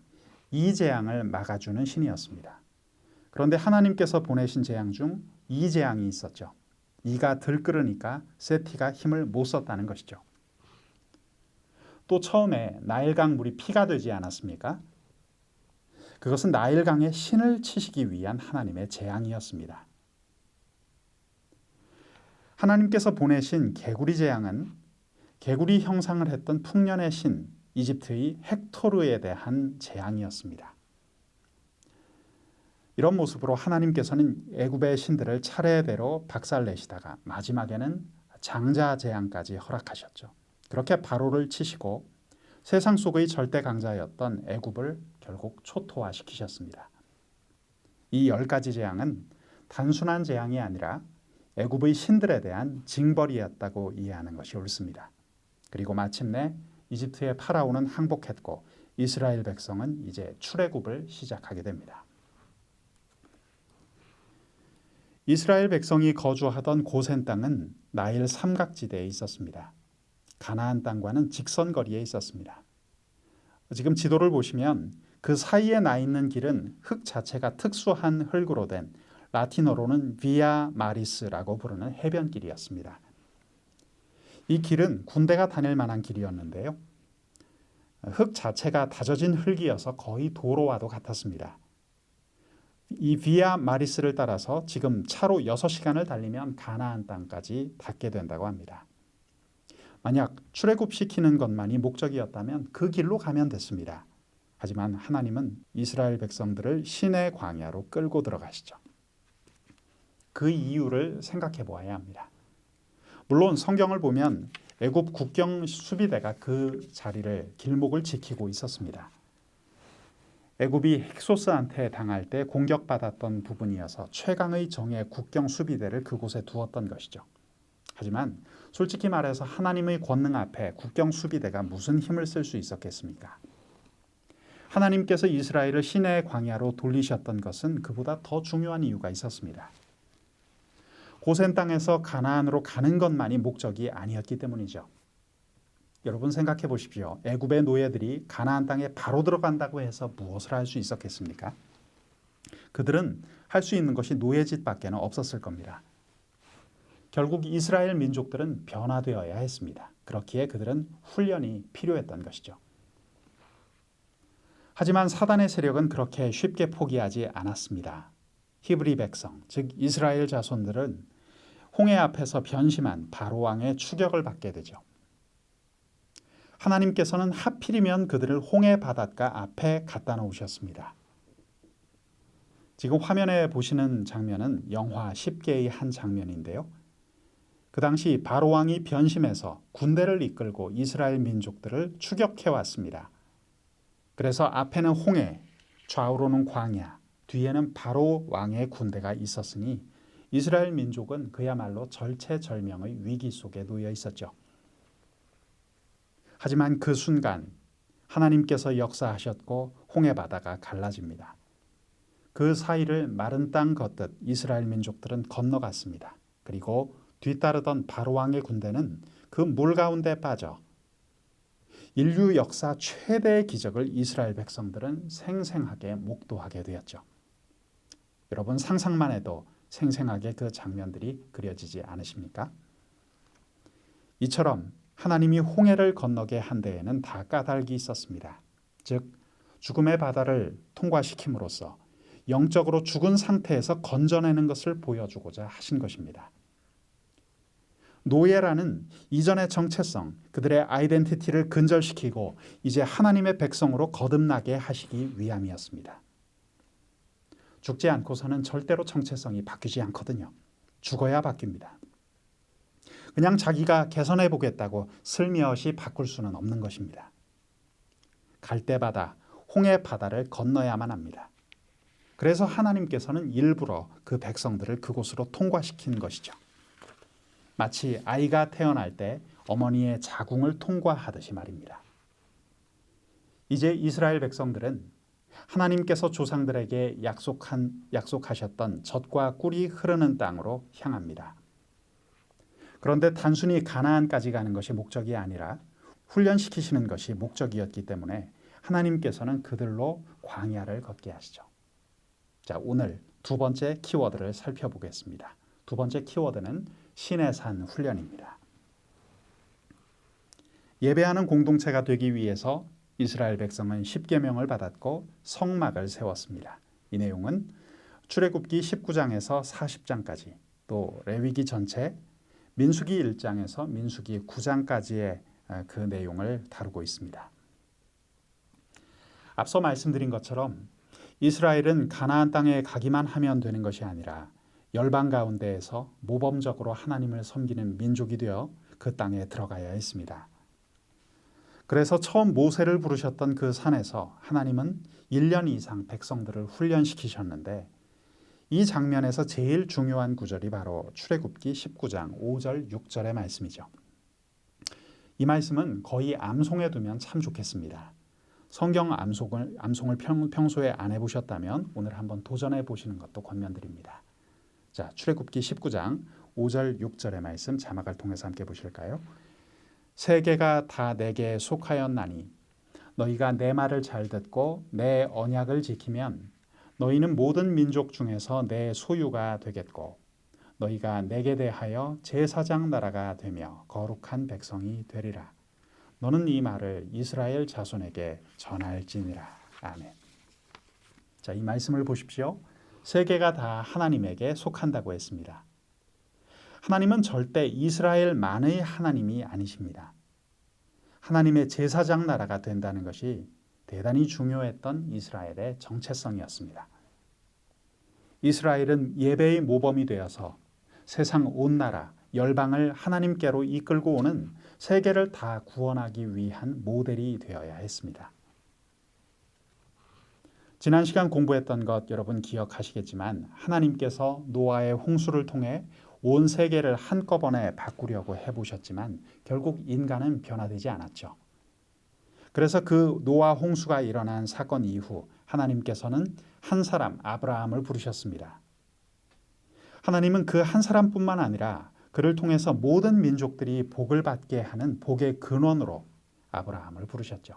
이 재앙을 막아주는 신이었습니다. 그런데 하나님께서 보내신 재앙 중 이 재앙이 있었죠. 이가 들끓으니까 세티가 힘을 못 썼다는 것이죠. 또 처음에 나일강 물이 피가 되지 않았습니까? 그것은 나일강의 신을 치시기 위한 하나님의 재앙이었습니다. 하나님께서 보내신 개구리 재앙은 개구리 형상을 했던 풍년의 신 이집트의 헥토르에 대한 재앙이었습니다. 이런 모습으로 하나님께서는 애굽의 신들을 차례대로 박살내시다가 마지막에는 장자 재앙까지 허락하셨죠. 그렇게 바로를 치시고 세상 속의 절대 강자였던 애굽을 결국 초토화시키셨습니다. 이 10가지 재앙은 단순한 재앙이 아니라 애굽의 신들에 대한 징벌이었다고 이해하는 것이 옳습니다. 그리고 마침내 이집트의 파라오는 항복했고 이스라엘 백성은 이제 출애굽을 시작하게 됩니다. 이스라엘 백성이 거주하던 고센 땅은 나일 삼각지대에 있었습니다. 가나안 땅과는 직선거리에 있었습니다. 지금 지도를 보시면 그 사이에 나 있는 길은 흙 자체가 특수한 흙으로 된 라틴어로는 비아 마리스라고 부르는 해변길이었습니다. 이 길은 군대가 다닐 만한 길이었는데요. 흙 자체가 다져진 흙이어서 거의 도로와도 같았습니다. 이 비아 마리스를 따라서 지금 차로 6시간을 달리면 가나안 땅까지 닿게 된다고 합니다. 만약 출애굽시키는 것만이 목적이었다면 그 길로 가면 됐습니다. 하지만 하나님은 이스라엘 백성들을 시내 광야로 끌고 들어가시죠. 그 이유를 생각해 보아야 합니다. 물론 성경을 보면 애굽 국경 수비대가 그 자리를 길목을 지키고 있었습니다. 애굽이 헥소스한테 당할 때 공격받았던 부분이어서 최강의 정예 국경 수비대를 그곳에 두었던 것이죠. 하지만 솔직히 말해서 하나님의 권능 앞에 국경 수비대가 무슨 힘을 쓸 수 있었겠습니까? 하나님께서 이스라엘을 시내의 광야로 돌리셨던 것은 그보다 더 중요한 이유가 있었습니다. 고센 땅에서 가나안으로 가는 것만이 목적이 아니었기 때문이죠. 여러분 생각해 보십시오. 애굽의 노예들이 가나안 땅에 바로 들어간다고 해서 무엇을 할 수 있었겠습니까? 그들은 할 수 있는 것이 노예짓밖에는 없었을 겁니다. 결국 이스라엘 민족들은 변화되어야 했습니다. 그렇기에 그들은 훈련이 필요했던 것이죠. 하지만 사단의 세력은 그렇게 쉽게 포기하지 않았습니다. 히브리 백성, 즉 이스라엘 자손들은 홍해 앞에서 변심한 바로 왕의 추격을 받게 되죠. 하나님께서는 하필이면 그들을 홍해 바닷가 앞에 갖다 놓으셨습니다. 지금 화면에 보시는 장면은 영화 10개의 한 장면인데요. 그 당시 바로 왕이 변심해서 군대를 이끌고 이스라엘 민족들을 추격해 왔습니다. 그래서 앞에는 홍해, 좌우로는 광야, 뒤에는 바로 왕의 군대가 있었으니 이스라엘 민족은 그야말로 절체절명의 위기 속에 놓여 있었죠. 하지만 그 순간 하나님께서 역사하셨고 홍해 바다가 갈라집니다. 그 사이를 마른 땅 걷듯 이스라엘 민족들은 건너갔습니다. 그리고 뒤따르던 바로 왕의 군대는 그 물 가운데 빠져 인류 역사 최대의 기적을 이스라엘 백성들은 생생하게 목도하게 되었죠. 여러분 상상만 해도 생생하게 그 장면들이 그려지지 않으십니까? 이처럼 하나님이 홍해를 건너게 한 데에는 다 까닭이 있었습니다. 즉 죽음의 바다를 통과시킴으로써 영적으로 죽은 상태에서 건져내는 것을 보여주고자 하신 것입니다. 노예라는 이전의 정체성, 그들의 아이덴티티를 근절시키고 이제 하나님의 백성으로 거듭나게 하시기 위함이었습니다. 죽지 않고서는 절대로 정체성이 바뀌지 않거든요. 죽어야 바뀝니다. 그냥 자기가 개선해 보겠다고 슬며시 바꿀 수는 없는 것입니다. 갈대바다, 홍해 바다를 건너야만 합니다. 그래서 하나님께서는 일부러 그 백성들을 그곳으로 통과시킨 것이죠. 마치 아이가 태어날 때 어머니의 자궁을 통과하듯이 말입니다. 이제 이스라엘 백성들은 하나님께서 조상들에게 약속하셨던 젖과 꿀이 흐르는 땅으로 향합니다. 그런데 단순히 가나안까지 가는 것이 목적이 아니라 훈련시키시는 것이 목적이었기 때문에 하나님께서는 그들로 광야를 걷게 하시죠. 자, 오늘 두 번째 키워드를 살펴보겠습니다. 두 번째 키워드는 시내산 훈련입니다. 예배하는 공동체가 되기 위해서 이스라엘 백성은 10계명을 받았고 성막을 세웠습니다. 이 내용은 출애굽기 19장에서 40장까지 또 레위기 전체 민수기 1장에서 민수기 9장까지의 그 내용을 다루고 있습니다. 앞서 말씀드린 것처럼 이스라엘은 가나안 땅에 가기만 하면 되는 것이 아니라 열방 가운데에서 모범적으로 하나님을 섬기는 민족이 되어 그 땅에 들어가야 했습니다. 그래서 처음 모세를 부르셨던 그 산에서 하나님은 1년 이상 백성들을 훈련시키셨는데 이 장면에서 제일 중요한 구절이 바로 출애굽기 19장 5절 6절의 말씀이죠. 이 말씀은 거의 암송해 두면 참 좋겠습니다. 성경 암송을 평소에 안 해보셨다면 오늘 한번 도전해 보시는 것도 권면드립니다. 자, 출애굽기 19장 5절 6절의 말씀 자막을 통해서 함께 보실까요? 세계가 다 내게 속하였나니 너희가 내 말을 잘 듣고 내 언약을 지키면 너희는 모든 민족 중에서 내 소유가 되겠고 너희가 내게 대하여 제사장 나라가 되며 거룩한 백성이 되리라. 너는 이 말을 이스라엘 자손에게 전할지니라. 아멘. 자, 이 말씀을 보십시오. 세계가 다 하나님에게 속한다고 했습니다. 하나님은 절대 이스라엘만의 하나님이 아니십니다. 하나님의 제사장 나라가 된다는 것이 대단히 중요했던 이스라엘의 정체성이었습니다. 이스라엘은 예배의 모범이 되어서 세상 온 나라, 열방을 하나님께로 이끌고 오는 세계를 다 구원하기 위한 모델이 되어야 했습니다. 지난 시간 공부했던 것 여러분 기억하시겠지만 하나님께서 노아의 홍수를 통해 온 세계를 한꺼번에 바꾸려고 해보셨지만 결국 인간은 변화되지 않았죠. 그래서 그 노아 홍수가 일어난 사건 이후 하나님께서는 한 사람 아브라함을 부르셨습니다. 하나님은 그 한 사람뿐만 아니라 그를 통해서 모든 민족들이 복을 받게 하는 복의 근원으로 아브라함을 부르셨죠.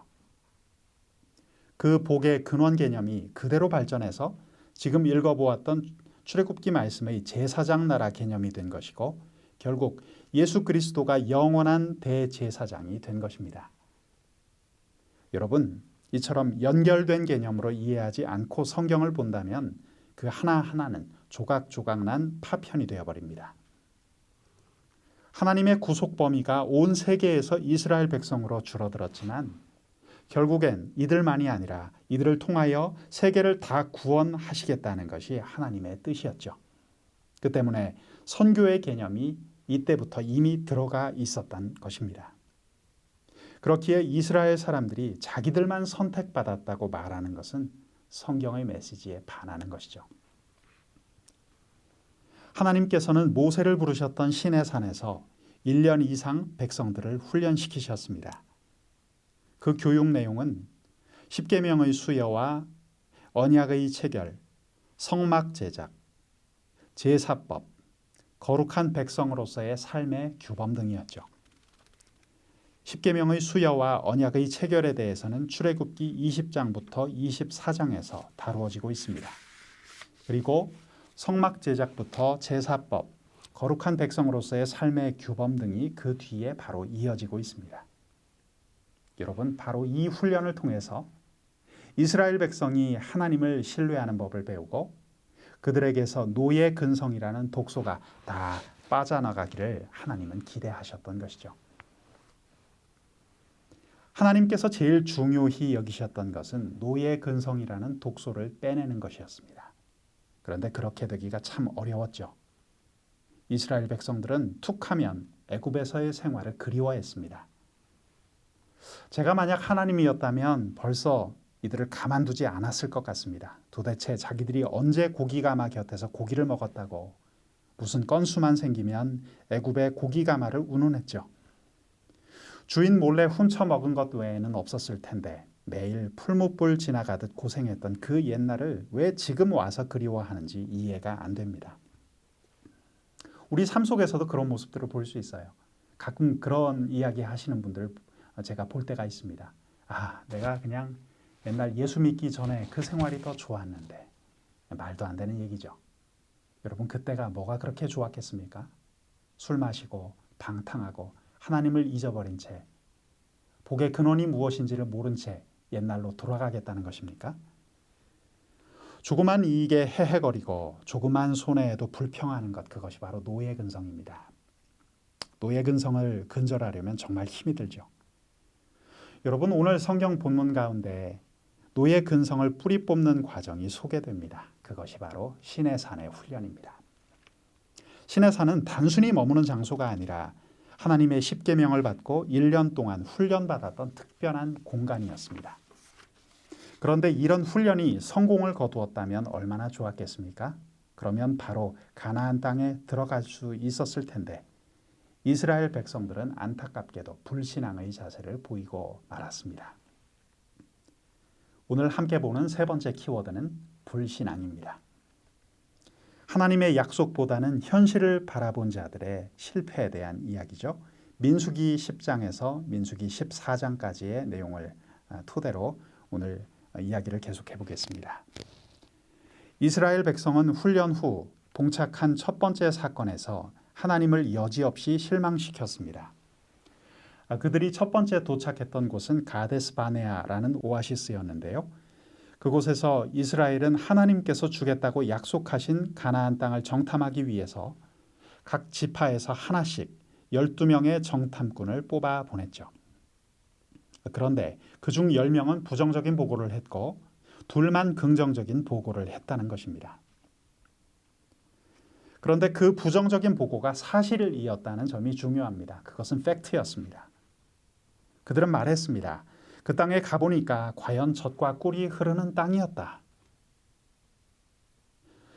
그 복의 근원 개념이 그대로 발전해서 지금 읽어보았던 출애굽기 말씀의 제사장 나라 개념이 된 것이고 결국 예수 그리스도가 영원한 대제사장이 된 것입니다. 여러분, 이처럼 연결된 개념으로 이해하지 않고 성경을 본다면 그 하나하나는 조각조각 난 파편이 되어버립니다. 하나님의 구속 범위가 온 세계에서 이스라엘 백성으로 줄어들었지만 결국엔 이들만이 아니라 이들을 통하여 세계를 다 구원하시겠다는 것이 하나님의 뜻이었죠. 그 때문에 선교의 개념이 이때부터 이미 들어가 있었던 것입니다. 그렇기에 이스라엘 사람들이 자기들만 선택받았다고 말하는 것은 성경의 메시지에 반하는 것이죠. 하나님께서는 모세를 부르셨던 시내산에서 1년 이상 백성들을 훈련시키셨습니다. 그 교육 내용은 십계명의 수여와 언약의 체결, 성막 제작, 제사법, 거룩한 백성으로서의 삶의 규범 등이었죠. 십계명의 수여와 언약의 체결에 대해서는 출애굽기 20장부터 24장에서 다루어지고 있습니다. 그리고 성막 제작부터 제사법, 거룩한 백성으로서의 삶의 규범 등이 그 뒤에 바로 이어지고 있습니다. 여러분, 바로 이 훈련을 통해서 이스라엘 백성이 하나님을 신뢰하는 법을 배우고 그들에게서 노예 근성이라는 독소가 다 빠져나가기를 하나님은 기대하셨던 것이죠. 하나님께서 제일 중요히 여기셨던 것은 노예 근성이라는 독소를 빼내는 것이었습니다. 그런데 그렇게 되기가 참 어려웠죠. 이스라엘 백성들은 툭하면 애굽에서의 생활을 그리워했습니다. 제가 만약 하나님이었다면 벌써 이들을 가만두지 않았을 것 같습니다. 도대체 자기들이 언제 고기가마 곁에서 고기를 먹었다고 무슨 건수만 생기면 애굽의 고기가마를 운운했죠. 주인 몰래 훔쳐 먹은 것 외에는 없었을 텐데 매일 풀무불 지나가듯 고생했던 그 옛날을 왜 지금 와서 그리워하는지 이해가 안 됩니다. 우리 삶 속에서도 그런 모습들을 볼 수 있어요. 가끔 그런 이야기 하시는 분들 제가 볼 때가 있습니다. 내가 그냥 옛날 예수 믿기 전에 그 생활이 더 좋았는데. 말도 안 되는 얘기죠. 여러분, 그때가 뭐가 그렇게 좋았겠습니까? 술 마시고 방탕하고 하나님을 잊어버린 채 복의 근원이 무엇인지를 모른 채 옛날로 돌아가겠다는 것입니까? 조그만 이익에 헤헤거리고 조그만 손해에도 불평하는 것, 그것이 바로 노예 근성입니다. 노예 근성을 근절하려면 정말 힘이 들죠. 여러분, 오늘 성경 본문 가운데 노예 근성을 뿌리 뽑는 과정이 소개됩니다. 그것이 바로 시내산의 훈련입니다. 시내산은 단순히 머무는 장소가 아니라 하나님의 십계명을 받고 1년 동안 훈련받았던 특별한 공간이었습니다. 그런데 이런 훈련이 성공을 거두었다면 얼마나 좋았겠습니까? 그러면 바로 가나안 땅에 들어갈 수 있었을 텐데 이스라엘 백성들은 안타깝게도 불신앙의 자세를 보이고 말았습니다. 오늘 함께 보는 세 번째 키워드는 불신앙입니다. 하나님의 약속보다는 현실을 바라본 자들의 실패에 대한 이야기죠. 민수기 10장에서 민수기 14장까지의 내용을 토대로 오늘 이야기를 계속해 보겠습니다. 이스라엘 백성은 훈련 후 봉착한 첫 번째 사건에서 하나님을 여지없이 실망시켰습니다. 그들이 첫 번째 도착했던 곳은 가데스 바네아라는 오아시스였는데요. 그곳에서 이스라엘은 하나님께서 주겠다고 약속하신 가나안 땅을 정탐하기 위해서 각 지파에서 하나씩 12명의 정탐꾼을 뽑아 보냈죠. 그런데 그중 10명은 부정적인 보고를 했고 둘만 긍정적인 보고를 했다는 것입니다. 그런데 그 부정적인 보고가 사실이었다는 점이 중요합니다. 그것은 팩트였습니다. 그들은 말했습니다. 그 땅에 가보니까 과연 젖과 꿀이 흐르는 땅이었다.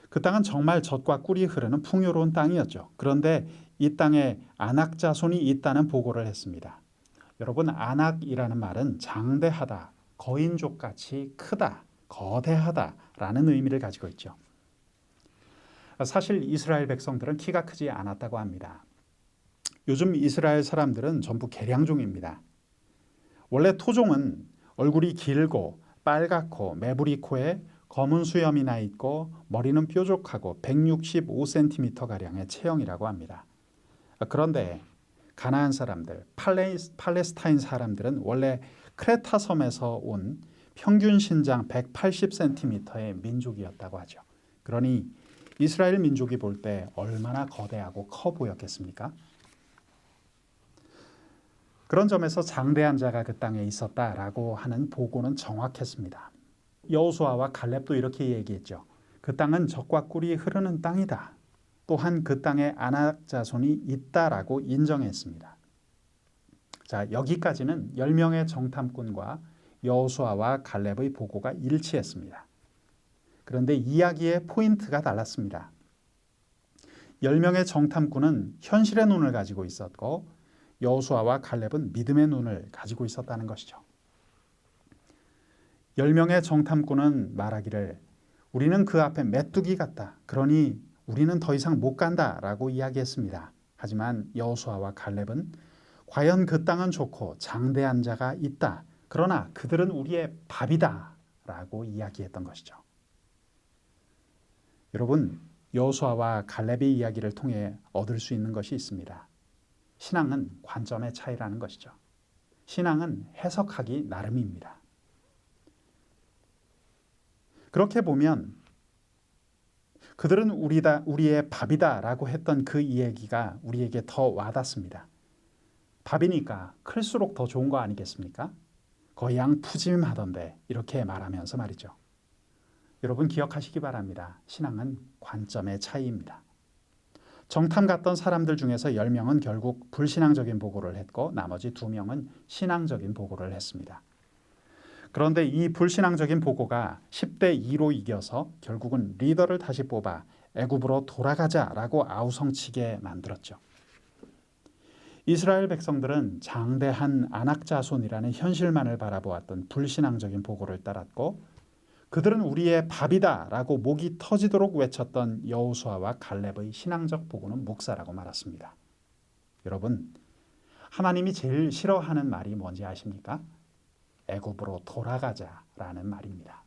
그 땅은 정말 젖과 꿀이 흐르는 풍요로운 땅이었죠. 그런데 이 땅에 아낙 자손이 있다는 보고를 했습니다. 여러분, 아낙이라는 말은 장대하다, 거인족같이 크다, 거대하다라는 의미를 가지고 있죠. 사실 이스라엘 백성들은 키가 크지 않았다고 합니다. 요즘 이스라엘 사람들은 전부 개량종입니다. 원래 토종은 얼굴이 길고 빨갛고 매부리 코에 검은 수염이 나 있고 머리는 뾰족하고 165cm가량의 체형이라고 합니다. 그런데 가나안 사람들, 팔레스타인 사람들은 원래 크레타 섬에서 온 평균 신장 180cm의 민족이었다고 하죠. 그러니 이스라엘 민족이 볼 때 얼마나 거대하고 커 보였겠습니까? 그런 점에서 장대한 자가 그 땅에 있었다라고 하는 보고는 정확했습니다. 여호수아와 갈렙도 이렇게 얘기했죠. 그 땅은 젖과 꿀이 흐르는 땅이다. 또한 그 땅에 아낙 자손이 있다라고 인정했습니다. 자, 여기까지는 10명의 정탐꾼과 여호수아와 갈렙의 보고가 일치했습니다. 그런데 이야기의 포인트가 달랐습니다. 10명의 정탐꾼은 현실의 눈을 가지고 있었고 여호수아와 갈렙은 믿음의 눈을 가지고 있었다는 것이죠. 10명의 정탐꾼은 말하기를 우리는 그 앞에 메뚜기 같다. 그러니 우리는 더 이상 못 간다라고 이야기했습니다. 하지만 여호수아와 갈렙은 과연 그 땅은 좋고 장대한 자가 있다. 그러나 그들은 우리의 밥이다 라고 이야기했던 것이죠. 여러분, 여호수아와 갈렙의 이야기를 통해 얻을 수 있는 것이 있습니다. 신앙은 관점의 차이라는 것이죠. 신앙은 해석하기 나름입니다. 그렇게 보면 그들은 우리의 밥이다 라고 했던 그 이야기가 우리에게 더 와닿습니다. 밥이니까 클수록 더 좋은 거 아니겠습니까? 거의 양 푸짐하던데 이렇게 말하면서 말이죠. 여러분 기억하시기 바랍니다. 신앙은 관점의 차이입니다. 정탐 갔던 사람들 중에서 10명은 결국 불신앙적인 보고를 했고 나머지 2명은 신앙적인 보고를 했습니다. 그런데 이 불신앙적인 보고가 10대 2로 이겨서 결국은 리더를 다시 뽑아 애굽으로 돌아가자라고 아우성치게 만들었죠. 이스라엘 백성들은 장대한 아낙 자손이라는 현실만을 바라보았던 불신앙적인 보고를 따랐고 그들은 우리의 밥이다라고 목이 터지도록 외쳤던 여호수아와 갈렙의 신앙적 보고는 묵사라고 말았습니다. 여러분, 하나님이 제일 싫어하는 말이 뭔지 아십니까? 애굽으로 돌아가자라는 말입니다.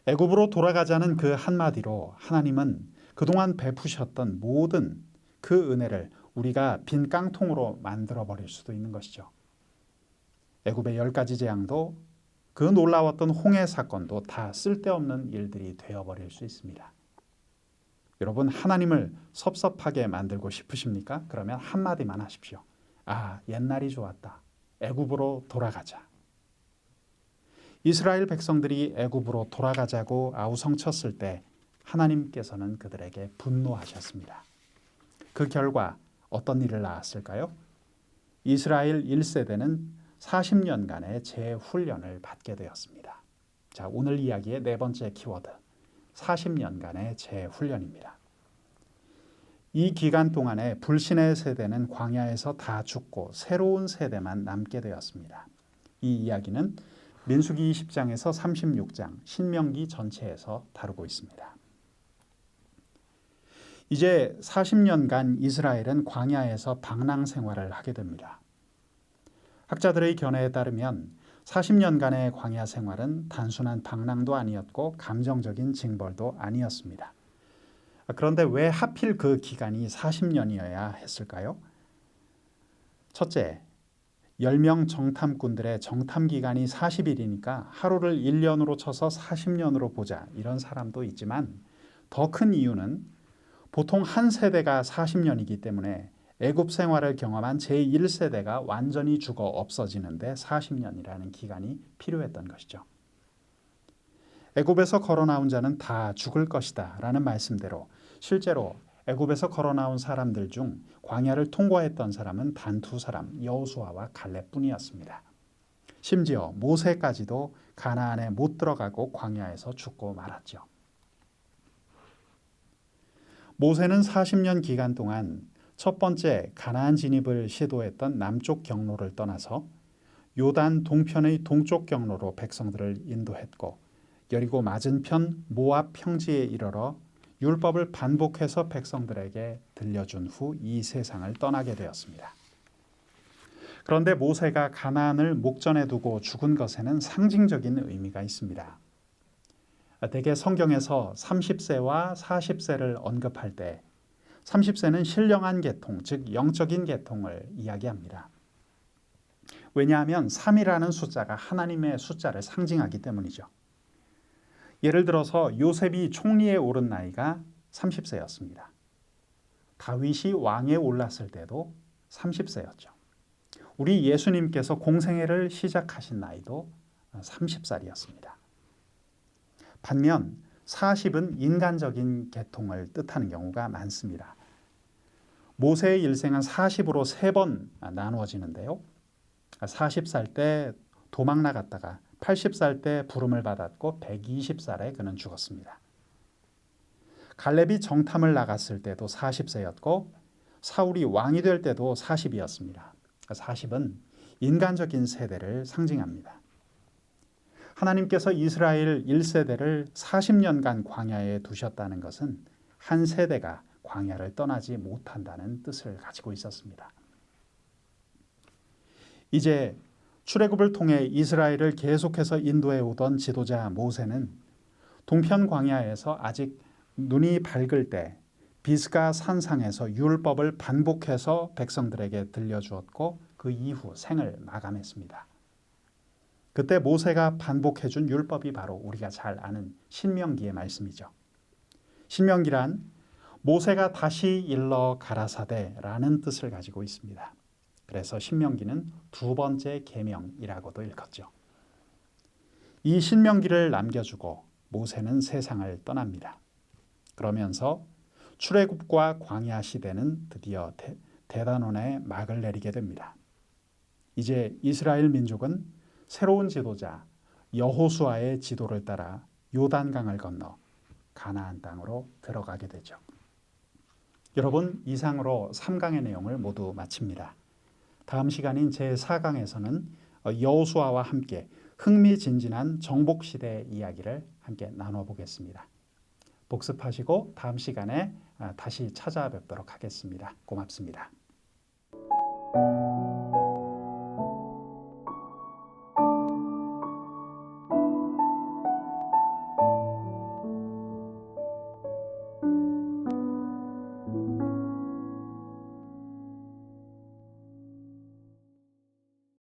애굽으로 돌아가자는 그 한마디로 하나님은 그동안 베푸셨던 모든 그 은혜를 우리가 빈 깡통으로 만들어버릴 수도 있는 것이죠. 애굽의 10가지 재앙도 그 놀라웠던 홍해 사건도 다 쓸데없는 일들이 되어버릴 수 있습니다. 여러분, 하나님을 섭섭하게 만들고 싶으십니까? 그러면 한마디만 하십시오. 아, 옛날이 좋았다. 애굽으로 돌아가자. 이스라엘 백성들이 애굽으로 돌아가자고 아우성쳤을 때 하나님께서는 그들에게 분노하셨습니다. 그 결과 어떤 일을 낳았을까요? 이스라엘 1세대는 40년간의 재훈련을 받게 되었습니다. 자, 오늘 이야기의 네 번째 키워드, 40년간의 재훈련입니다. 이 기간 동안에 불신의 세대는 광야에서 다 죽고 새로운 세대만 남게 되었습니다. 이 이야기는 민수기 20장에서 36장, 신명기 전체에서 다루고 있습니다. 이제 40년간 이스라엘은 광야에서 방랑 생활을 하게 됩니다. 학자들의 견해에 따르면 40년간의 광야 생활은 단순한 방랑도 아니었고 감정적인 징벌도 아니었습니다. 그런데 왜 하필 그 기간이 40년이어야 했을까요? 첫째, 10명 정탐꾼들의 정탐 기간이 40일이니까 하루를 1년으로 쳐서 40년으로 보자 이런 사람도 있지만 더 큰 이유는 보통 한 세대가 40년이기 때문에 애굽 생활을 경험한 제1세대가 완전히 죽어 없어지는데 40년이라는 기간이 필요했던 것이죠. 애굽에서 걸어 나온 자는 다 죽을 것이다 라는 말씀대로 실제로 애굽에서 걸어 나온 사람들 중 광야를 통과했던 사람은 단 두 사람, 여호수아와 갈렙뿐이었습니다. 심지어 모세까지도 가나안에 못 들어가고 광야에서 죽고 말았죠. 모세는 40년 기간 동안 첫 번째 가나안 진입을 시도했던 남쪽 경로를 떠나서 요단 동편의 동쪽 경로로 백성들을 인도했고, 여리고 맞은편 모압 평지에 이르러 율법을 반복해서 백성들에게 들려준 후 이 세상을 떠나게 되었습니다. 그런데 모세가 가나안을 목전에 두고 죽은 것에는 상징적인 의미가 있습니다. 대개 성경에서 30세와 40세를 언급할 때 30세는 신령한 계통, 즉 영적인 계통을 이야기합니다. 왜냐하면 3이라는 숫자가 하나님의 숫자를 상징하기 때문이죠. 예를 들어서 요셉이 총리에 오른 나이가 30세였습니다. 다윗이 왕에 올랐을 때도 30세였죠. 우리 예수님께서 공생애를 시작하신 나이도 30살이었습니다. 반면 40은 인간적인 계통을 뜻하는 경우가 많습니다. 모세의 일생은 40으로 3번 나누어지는데요. 40살 때 도망 나갔다가 80살 때 부름을 받았고 120살에 그는 죽었습니다. 갈렙이 정탐을 나갔을 때도 40세였고 사울이 왕이 될 때도 40이었습니다. 40은 인간적인 세대를 상징합니다. 하나님께서 이스라엘 1세대를 40년간 광야에 두셨다는 것은 한 세대가 광야를 떠나지 못한다는 뜻을 가지고 있었습니다. 이제 출애굽을 통해 이스라엘을 계속해서 인도해 오던 지도자 모세는 동편 광야에서 아직 눈이 밝을 때 비스가 산상에서 율법을 반복해서 백성들에게 들려주었고 그 이후 생을 마감했습니다. 그때 모세가 반복해준 율법이 바로 우리가 잘 아는 신명기의 말씀이죠. 신명기란 모세가 다시 일러 가라사대라는 뜻을 가지고 있습니다. 그래서 신명기는 두 번째 계명이라고도 일컫죠. 이 신명기를 남겨주고 모세는 세상을 떠납니다. 그러면서 출애굽과 광야 시대는 드디어 대단원의 막을 내리게 됩니다. 이제 이스라엘 민족은 새로운 지도자 여호수아의 지도를 따라 요단강을 건너 가나안 땅으로 들어가게 되죠. 여러분, 이상으로 3강의 내용을 모두 마칩니다. 다음 시간인 제4강에서는 여호수아와 함께 흥미진진한 정복시대의 이야기를 함께 나눠보겠습니다. 복습하시고 다음 시간에 다시 찾아뵙도록 하겠습니다. 고맙습니다.